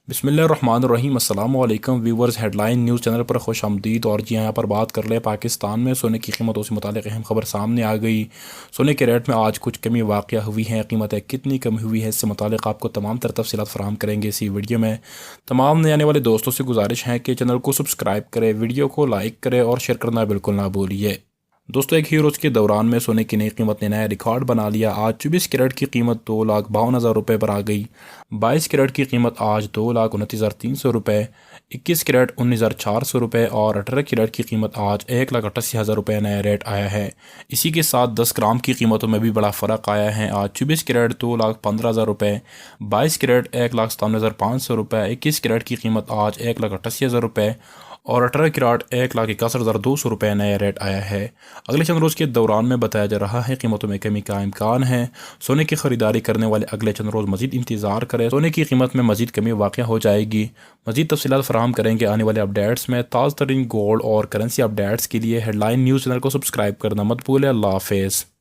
بسم اللہ الرحمن الرحیم۔ السلام علیکم viewers, headline news channel پر خوش آمدید۔ اور جی یہاں پر بات کر لیں پاکستان میں سونے کی قیمتوں سے متعلق اہم خبر سامنے آ گئی۔ سونے کے ریٹ میں آج کچھ کمی واقع ہوئی ہے، قیمتیں کتنی کم ہوئی ہے، اس سے متعلق آپ کو تمام تر تفصیلات فراہم کریں گے اسی ویڈیو میں۔ تمام نئے آنے والے دوستوں سے گزارش ہے کہ چینل کو سبسکرائب کریں، ویڈیو کو لائک کریں اور شیئر کرنا بالکل نہ بھولیے۔ دوستو، ایک ہی روز کے دوران میں سونے کی نئی قیمت نے نیا ریکارڈ بنا لیا۔ آج 24 کیرٹ کی قیمت 2,52,000 روپے پر آ گئی۔ 22 کیرٹ کی قیمت آج 2,29,300 روپے، 21 کیرٹ 19,400 روپے اور 18 کیرٹ کی قیمت آج 1,88,000 روپے نیا ریٹ آیا ہے۔ اسی کے ساتھ 10 گرام کی قیمتوں میں بھی بڑا فرق آیا ہے۔ آج 24 کیرٹ 2,15,000 روپے، 22 کیرٹ 1,57,500 روپے، 21 کیرٹ کی قیمت آج 1,88,000 روپے اور 18 کیرٹ 1,61,200 روپے نیا ریٹ آیا ہے۔ اگلے چند روز کے دوران میں بتایا جا رہا ہے قیمتوں میں کمی کا امکان ہے۔ سونے کی خریداری کرنے والے اگلے چند روز مزید انتظار کریں، سونے کی قیمت میں مزید کمی واقع ہو جائے گی۔ مزید تفصیلات فراہم کریں گے آنے والے اپڈیٹس میں۔ تازہ ترین گولڈ اور کرنسی اپڈیٹس کے لیے ہیڈ لائن نیوز چینل کو سبسکرائب کرنا مت بھولیں۔ اللہ حافظ۔